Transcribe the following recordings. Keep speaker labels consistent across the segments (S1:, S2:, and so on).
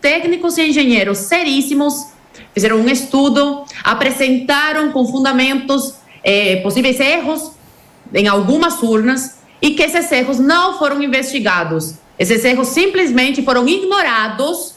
S1: técnicos e engenheiros seríssimos fizeram um estudo, apresentaram com fundamentos possíveis erros em algumas urnas e que esses erros não foram investigados. Esses erros simplesmente foram ignorados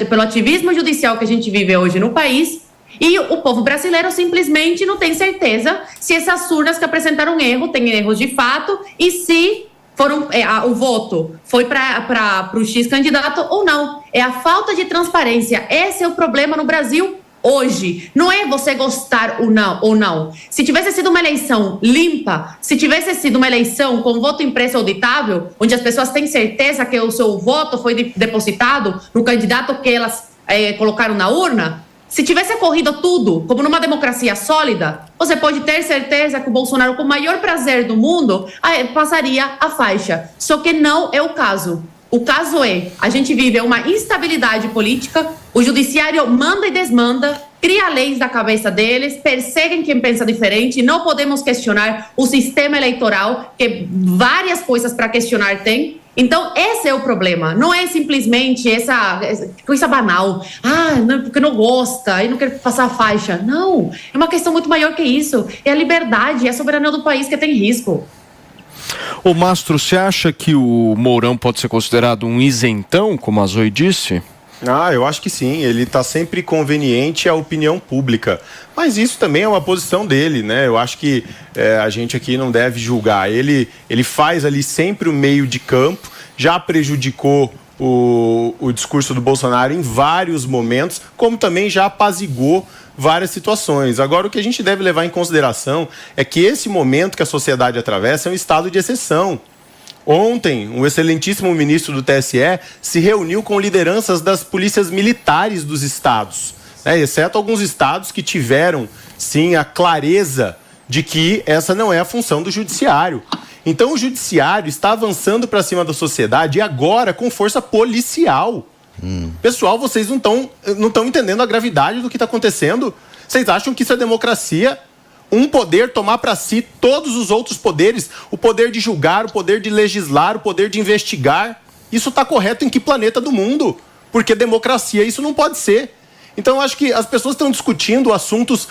S1: pelo ativismo judicial que a gente vive hoje no país, e o povo brasileiro simplesmente não tem certeza se essas urnas que apresentaram erro têm erros de fato e se o voto foi para o X candidato ou não. É a falta de transparência. Esse é o problema no Brasil hoje. Não é você gostar ou não. Se tivesse sido uma eleição limpa, se tivesse sido uma eleição com voto impresso auditável, onde as pessoas têm certeza que o seu voto foi depositado no candidato que elas colocaram na urna, se tivesse ocorrido tudo, como numa democracia sólida, você pode ter certeza que o Bolsonaro, com o maior prazer do mundo, passaria a faixa. Só que não é o caso. O caso a gente vive uma instabilidade política, o judiciário manda e desmanda, cria leis da cabeça deles, perseguem quem pensa diferente, não podemos questionar o sistema eleitoral, que várias coisas para questionar tem. Então, esse é o problema. Não é simplesmente essa coisa banal. Não, porque não gosta e não quer passar a faixa. Não, é uma questão muito maior que isso. É a liberdade, é a soberania do país que tem risco.
S2: Ô Mastro, você acha que o Mourão pode ser considerado um isentão, como a Zoe disse?
S3: Eu acho que sim, ele está sempre conveniente à opinião pública, mas isso também é uma posição dele, né? Eu acho que a gente aqui não deve julgar, ele faz ali sempre o meio de campo, já prejudicou o discurso do Bolsonaro em vários momentos, como também já apaziguou várias situações. Agora, o que a gente deve levar em consideração é que esse momento que a sociedade atravessa é um estado de exceção. Ontem, um excelentíssimo ministro do TSE se reuniu com lideranças das polícias militares dos estados, exceto alguns estados que tiveram, sim, a clareza de que essa não é a função do judiciário. Então, o judiciário está avançando para cima da sociedade e agora com força policial. Pessoal, vocês não estão entendendo a gravidade do que está acontecendo? Vocês acham que isso é democracia? Um poder tomar para si todos os outros poderes, o poder de julgar, o poder de legislar, o poder de investigar. Isso está correto em que planeta do mundo? Porque democracia isso não pode ser. Então, eu acho que as pessoas estão discutindo assuntos,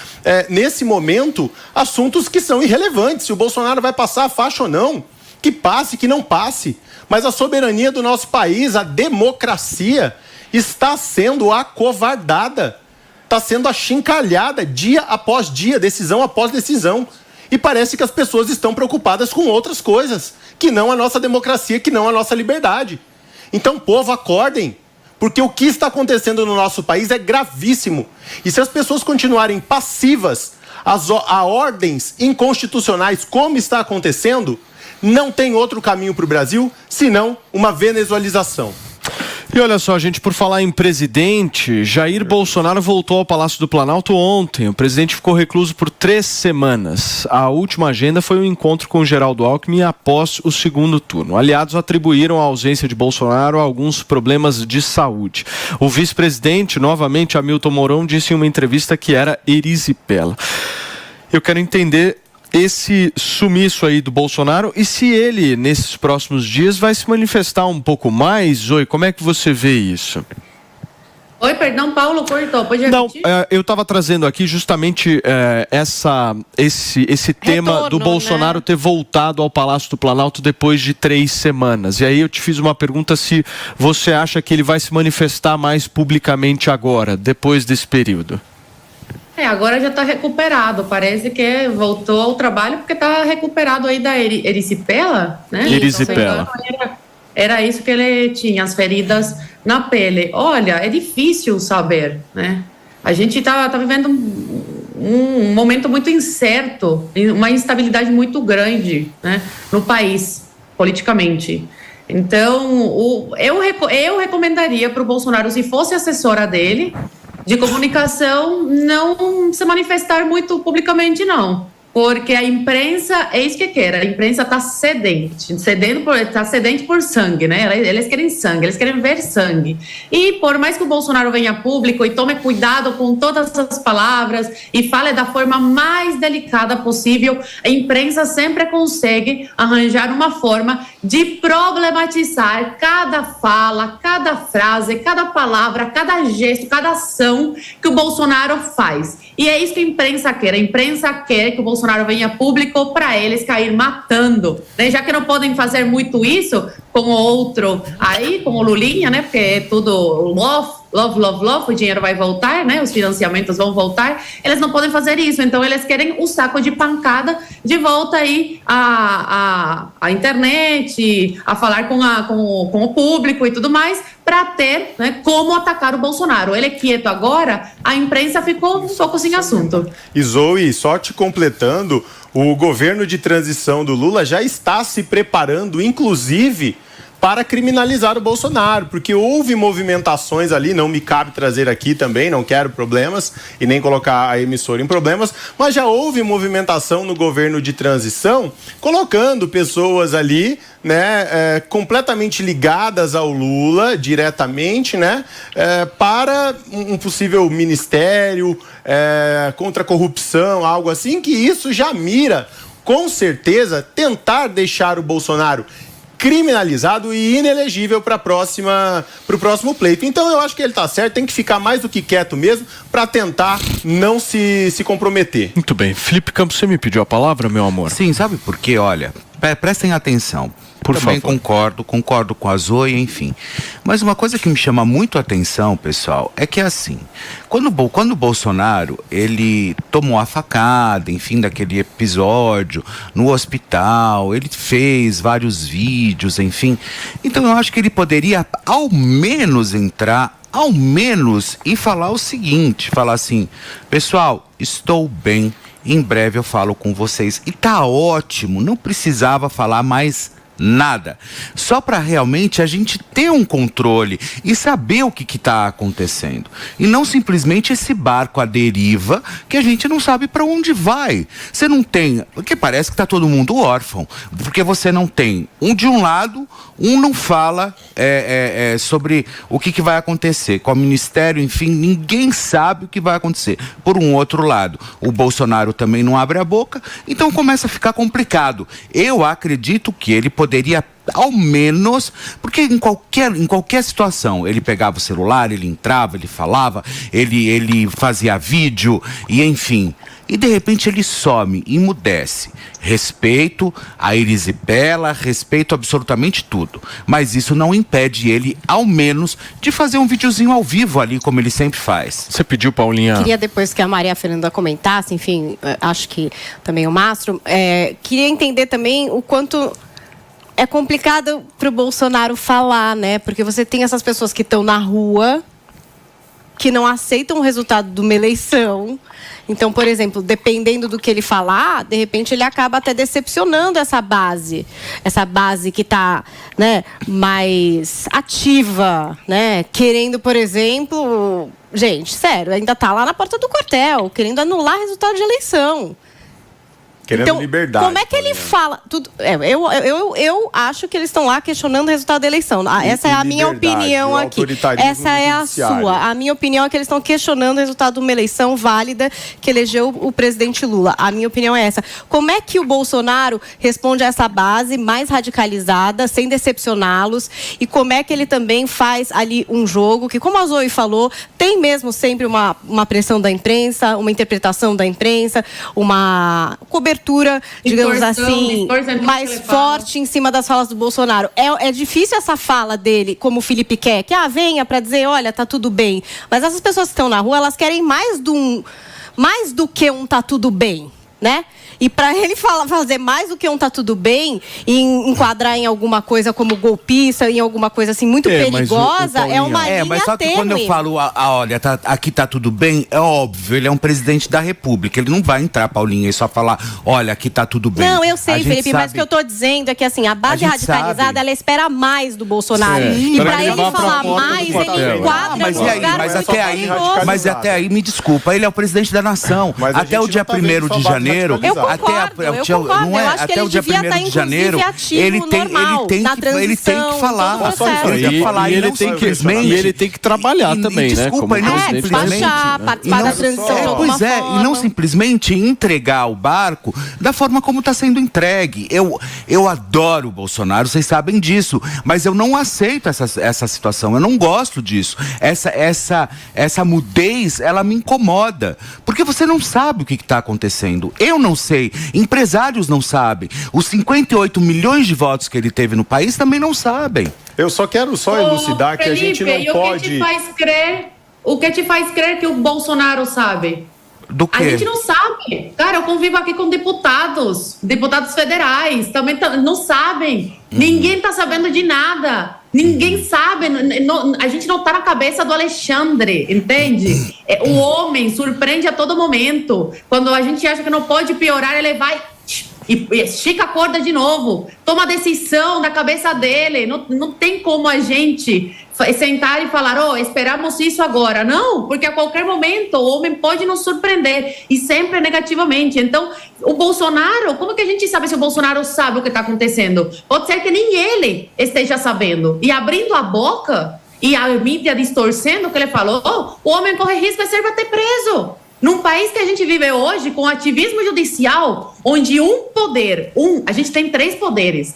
S3: nesse momento, assuntos que são irrelevantes. Se o Bolsonaro vai passar a faixa ou não, que passe, que não passe. Mas a soberania do nosso país, a democracia, está sendo acovardada. Está sendo achincalhada dia após dia, decisão após decisão. E parece que as pessoas estão preocupadas com outras coisas, que não a nossa democracia, que não a nossa liberdade. Então, povo, acordem, porque o que está acontecendo no nosso país é gravíssimo. E se as pessoas continuarem passivas a ordens inconstitucionais, como está acontecendo, não tem outro caminho para o Brasil, senão uma venezuelização.
S2: E olha só, gente, por falar em presidente, Jair Bolsonaro voltou ao Palácio do Planalto ontem. O presidente ficou recluso por 3 semanas. A última agenda foi um encontro com Geraldo Alckmin após o segundo turno. Aliados atribuíram a ausência de Bolsonaro a alguns problemas de saúde. O vice-presidente, novamente, Hamilton Mourão, disse em uma entrevista que era erisipela. Eu quero entender esse sumiço aí do Bolsonaro e se ele, nesses próximos dias, vai se manifestar um pouco mais. Zoe, como é que você vê isso?
S1: Oi, perdão, Paulo, cortou, pode repetir?
S2: Não, eu estava trazendo aqui justamente esse tema retorno, do Bolsonaro, né, ter voltado ao Palácio do Planalto depois de 3 semanas. E aí eu te fiz uma pergunta se você acha que ele vai se manifestar mais publicamente agora, depois desse período.
S1: Agora já está recuperado, parece que voltou ao trabalho porque está recuperado aí da erisipela, né?
S2: Erisipela.
S1: Então, era isso que ele tinha, as feridas na pele. Olha, é difícil saber, né? A gente está vivendo um momento muito incerto, uma instabilidade muito grande, né, no país, politicamente. Então, eu recomendaria para o Bolsonaro, se fosse assessora dele, de comunicação, não se manifestar muito publicamente, não. Porque a imprensa, é isso que quer, a imprensa está sedente por sangue, né? Eles querem sangue, eles querem ver sangue. E por mais que o Bolsonaro venha a público e tome cuidado com todas as palavras e fale da forma mais delicada possível, a imprensa sempre consegue arranjar uma forma de problematizar cada fala, cada frase, cada palavra, cada gesto, cada ação que o Bolsonaro faz. E é isso que a imprensa quer. A imprensa quer que o Bolsonaro venha público para eles cair matando, né? Já que não podem fazer muito isso com o outro aí, com o Lulinha, né? Porque é tudo love, o dinheiro vai voltar, né? Os financiamentos vão voltar. Eles não podem fazer isso, então eles querem o saco de pancada de volta aí à internet, a falar com o público e tudo mais, para ter, né, como atacar o Bolsonaro. Ele é quieto agora, a imprensa ficou um pouco sem assunto.
S3: E Zoe, só te completando, o governo de transição do Lula já está se preparando, inclusive, para criminalizar o Bolsonaro, porque houve movimentações ali, não me cabe trazer aqui também, não quero problemas e nem colocar a emissora em problemas, mas já houve movimentação no governo de transição, colocando pessoas ali, né, completamente ligadas ao Lula, diretamente, né, para um possível ministério, contra a corrupção, algo assim, que isso já mira, com certeza, tentar deixar o Bolsonaro criminalizado e inelegível para o próximo pleito. Então eu acho que ele está certo, tem que ficar mais do que quieto mesmo para tentar não se comprometer.
S2: Muito bem. Felipe Campos, você me pediu a palavra, meu amor?
S4: Sim, sabe por quê? Olha, prestem atenção. Também concordo com a Zoe, enfim. Mas uma coisa que me chama muito a atenção, pessoal, é que assim, quando o Bolsonaro, ele tomou a facada, enfim, daquele episódio no hospital, ele fez vários vídeos, enfim. Então eu acho que ele poderia ao menos entrar, e falar o seguinte, falar assim, pessoal, estou bem, em breve eu falo com vocês. E tá ótimo, não precisava falar mais nada, só para realmente a gente ter um controle e saber o que está acontecendo, e não simplesmente esse barco à deriva que a gente não sabe para onde vai. Você não tem, porque parece que está todo mundo órfão, porque você não tem de um lado, não fala sobre o que vai acontecer com o ministério, enfim, ninguém sabe o que vai acontecer. Por um outro lado, o Bolsonaro também não abre a boca, então começa a ficar complicado. Eu acredito que ele poderia, ao menos, porque em qualquer situação, ele pegava o celular, ele entrava, ele falava, ele fazia vídeo, e enfim. E de repente ele some, emudece. Respeito a Elisibela, respeito absolutamente tudo. Mas isso não impede ele, ao menos, de fazer um videozinho ao vivo ali, como ele sempre faz.
S2: Você pediu, Paulinha?
S5: Queria, depois que a Maria Fernanda comentasse, enfim, acho que também o Mastro, queria entender também o quanto é complicado para o Bolsonaro falar, né? Porque você tem essas pessoas que estão na rua, que não aceitam o resultado de uma eleição. Então, por exemplo, dependendo do que ele falar, de repente ele acaba até decepcionando essa base que está, né, mais ativa, né? Querendo, por exemplo, gente, sério, ainda está lá na porta do quartel, querendo anular resultado de eleição.
S3: Querendo então, liberdade.
S5: Como é que ele fala? Tudo, eu acho que eles estão lá questionando o resultado da eleição. Essa é a minha opinião aqui. Essa é a sua. A minha opinião é que eles estão questionando o resultado de uma eleição válida que elegeu o presidente Lula. A minha opinião é essa. Como é que o Bolsonaro responde a essa base mais radicalizada, sem decepcioná-los? E como é que ele também faz ali um jogo que, como a Zoe falou, tem mesmo sempre uma pressão da imprensa, uma interpretação da imprensa, uma cobertura, digamos assim, mais forte em cima das falas do Bolsonaro. É difícil essa fala dele, como o Felipe quer, que venha para dizer, olha, tá tudo bem. Mas essas pessoas que estão na rua, elas querem mais do que tá tudo bem, né? E para ele fazer mais do que tá tudo bem e enquadrar em alguma coisa como golpista, em alguma coisa assim muito perigosa, é uma linha
S4: mas só que
S5: tênue.
S4: Quando eu falo, olha, aqui tá tudo bem, é óbvio, ele é um presidente da República, ele não vai entrar, Paulinha, e só falar, olha, aqui tá tudo bem.
S5: Não, eu sei, Felipe, mas o que eu tô dizendo é que assim, a base radicalizada, ela espera mais do Bolsonaro. E para ele falar mais, ele enquadra
S4: mas até aí, me desculpa, ele é o presidente da nação. Até o dia 1º de janeiro, até o dia 1º de janeiro, ele tem que falar.
S2: Ele tem que trabalhar também, né?
S4: Desculpa, não simplesmente
S5: participar da transição de alguma forma.
S4: E não simplesmente entregar o barco da forma como está sendo entregue. Eu adoro o Bolsonaro, vocês sabem disso, mas eu não aceito essa situação, eu não gosto disso. Essa mudez, ela me incomoda, porque você não sabe o que está acontecendo. Eu não sei, empresários não sabem, os 58 milhões de votos que ele teve no país também não sabem.
S3: Eu só quero elucidar que a gente não pode...
S1: O que te faz crer que o Bolsonaro sabe?
S4: Do quê?
S1: A gente não sabe. Cara, eu convivo aqui com deputados federais, também não sabem. Ninguém tá sabendo de nada. Ninguém sabe. A gente não tá na cabeça do Alexandre, entende? O homem surpreende a todo momento. Quando a gente acha que não pode piorar, ele vai e estica a corda de novo. Toma a decisão da cabeça dele. Não tem como a gente sentar e falar, esperamos isso agora. Não, porque a qualquer momento o homem pode nos surpreender, e sempre negativamente. Então, o Bolsonaro, como que a gente sabe se o Bolsonaro sabe o que está acontecendo? Pode ser que nem ele esteja sabendo. E abrindo a boca, e a mídia distorcendo o que ele falou, o homem corre risco de ser bater preso. Num país que a gente vive hoje, com ativismo judicial, onde a gente tem 3 poderes,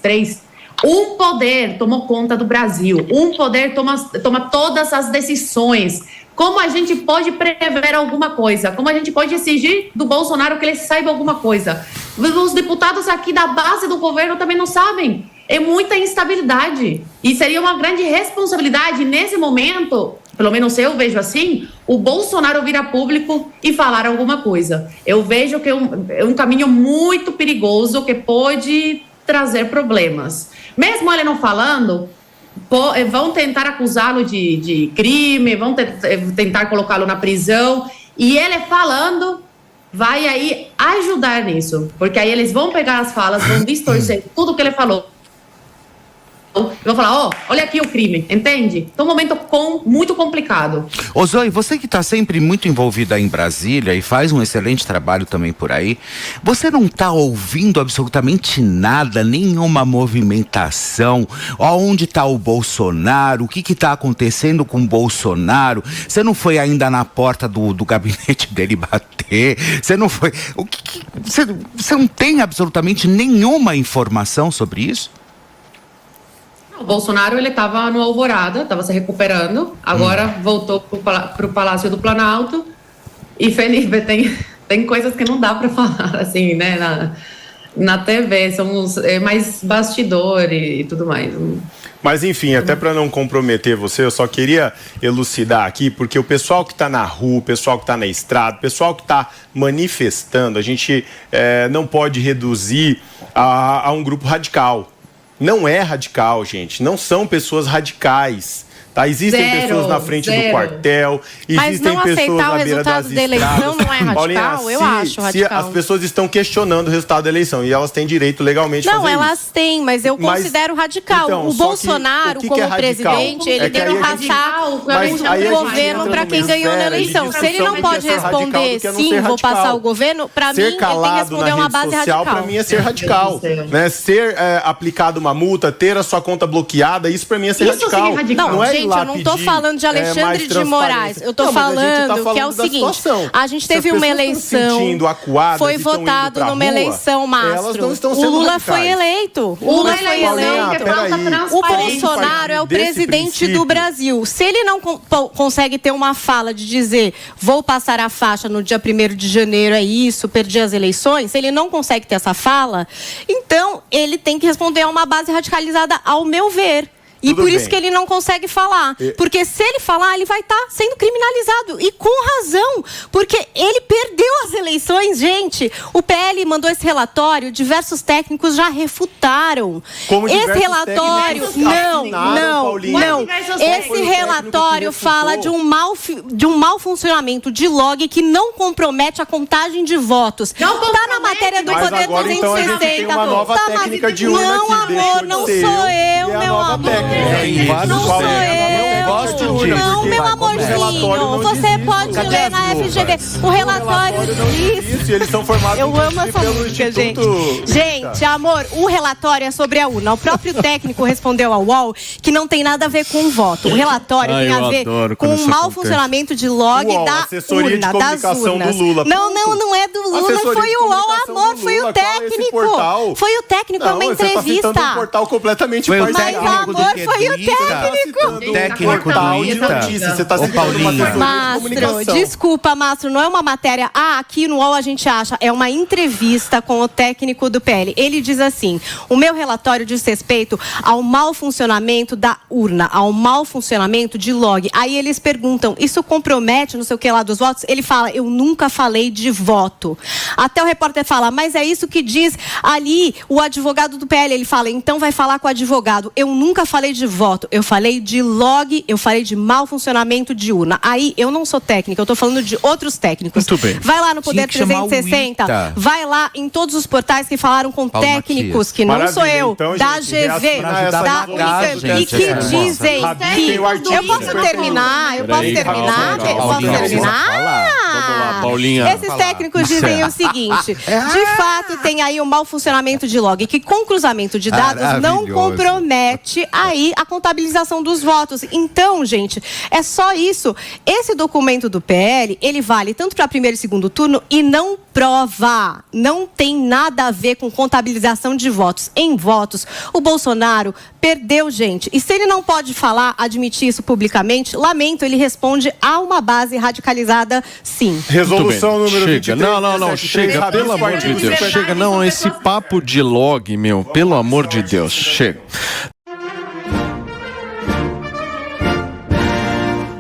S1: um poder tomou conta do Brasil, um poder toma todas as decisões. Como a gente pode prever alguma coisa? Como a gente pode exigir do Bolsonaro que ele saiba alguma coisa? Os deputados aqui da base do governo também não sabem. É muita instabilidade. E seria uma grande responsabilidade nesse momento, pelo menos eu vejo assim, o Bolsonaro vir a público e falar alguma coisa. Eu vejo que é um caminho muito perigoso que pode trazer problemas. Mesmo ele não falando, vão tentar acusá-lo de crime, vão tentar colocá-lo na prisão. E ele falando vai aí ajudar nisso. Porque aí eles vão pegar as falas, vão distorcer tudo que ele falou. Eu vou falar, olha aqui o crime, entende? Então, um momento muito complicado.
S4: Ô Zoe, você que está sempre muito envolvida aí em Brasília e faz um excelente trabalho também por aí, você não está ouvindo absolutamente nada, nenhuma movimentação? Onde está o Bolsonaro? O que está acontecendo com o Bolsonaro? Você não foi ainda na porta do gabinete dele bater? Você não foi... Você não tem absolutamente nenhuma informação sobre isso?
S1: O Bolsonaro, ele estava no Alvorada, estava se recuperando, agora voltou para o Palácio do Planalto. E, Felipe, tem coisas que não dá para falar, assim, né, na TV, são mais bastidor e tudo mais.
S3: Mas, enfim, até para não comprometer você, eu só queria elucidar aqui, porque o pessoal que está na rua, o pessoal que está na estrada, o pessoal que está manifestando, a gente não pode reduzir a um grupo radical. Não é radical, gente. Não são pessoas radicais. Tá? Existem pessoas na frente do quartel, existem pessoas na beira das estradas.
S5: Mas não aceitar o resultado da eleição não é radical?
S3: Paulinha,
S5: eu acho radical.
S3: As pessoas estão questionando o resultado da eleição e elas têm direito legalmente de fazer isso.
S5: Não, elas têm, mas eu considero radical. Então, o Bolsonaro, como presidente, ele tem que passar o governo para quem ganhou na eleição. Se ele não pode responder sim, vou passar o governo, para mim, ele tem que responder uma base radical.
S3: Para mim é ser radical. Ser aplicado uma multa, ter a sua conta bloqueada, isso para mim é ser radical.
S5: Não é gente, eu não estou falando de Alexandre de Moraes. Eu estou falando que é o seguinte: a gente teve uma eleição, foi votado numa eleição, Mastro. O Lula foi eleito. O Bolsonaro é o presidente do Brasil. Se ele não consegue ter uma fala de dizer vou passar a faixa no dia 1º de janeiro, é isso, perdi as eleições, se ele não consegue ter essa fala, então ele tem que responder a uma base radicalizada, ao meu ver. E por isso que ele não consegue falar. Porque se ele falar, ele vai estar sendo criminalizado. E com razão. Porque ele perdeu as eleições, gente. O PL mandou esse relatório, diversos técnicos já refutaram. Esse relatório... Não. Esse relatório fala de um mau funcionamento de log que não compromete a contagem de votos. Está na matéria do Poder 260.
S3: Então a gente tem uma nova técnica de urna
S5: não, amor, não sou eu, meu amor.
S3: Não sou eu.
S5: Não, meu amor. você pode ler na FGV. O relatório diz...
S3: Eles são formados
S5: Eu amo essa música, gente. Gente, amor, o relatório é sobre a urna. O próprio técnico respondeu ao UOL que não tem nada a ver com o voto. O relatório tem a ver com o mau funcionamento de log da urna, das urnas.
S3: Do Lula.
S5: Não é do Lula, não foi o UOL, amor, foi o técnico. Foi o técnico, é uma entrevista.
S3: Você tá um portal completamente
S4: foi
S5: Mas, amor, foi o técnico.
S4: Técnico do ITA.
S3: Você tá citando uma assessoria de comunicação.
S5: Desculpa, Mastro, não é uma matéria. Aqui no UOL a gente acha. É uma entrevista com o técnico do PL. Ele diz assim: o meu relatório diz respeito ao mau funcionamento da urna, ao mau funcionamento de log. Aí eles perguntam, isso compromete não sei o que lá dos votos? Ele fala, eu nunca falei de voto. Até o repórter fala, mas é isso que diz ali o advogado do PL. Ele fala, então vai falar com o advogado. Eu nunca falei de voto, eu falei de log, eu falei de mau funcionamento de urna. Aí, eu não sou técnica, eu tô falando de outros técnicos.
S2: Muito bem.
S5: Vai lá no Poder 360, vai lá em todos os portais que falaram com técnicos, que não sou eu,
S3: então,
S5: da
S3: gente,
S5: GV, da Unicamp, e que dizem que... Eu posso terminar?
S2: Vamos lá, Paulinha.
S5: Esses técnicos dizem o seguinte, de fato tem aí o mau funcionamento de log, que com cruzamento de dados não compromete aí a contabilização dos votos. Então, gente, é só isso. Esse documento do PL, ele vale tanto para primeiro e segundo turno e não prova. Não tem nada a ver com contabilização de votos. Em votos, o Bolsonaro perdeu, gente. E se ele não pode falar, admitir isso publicamente, lamento, ele responde a uma base radicalizada, sim.
S3: Resolução número 23.
S2: Não, chega, pelo amor de Deus. Chega, não, esse papo de log, meu, pelo amor de Deus, chega.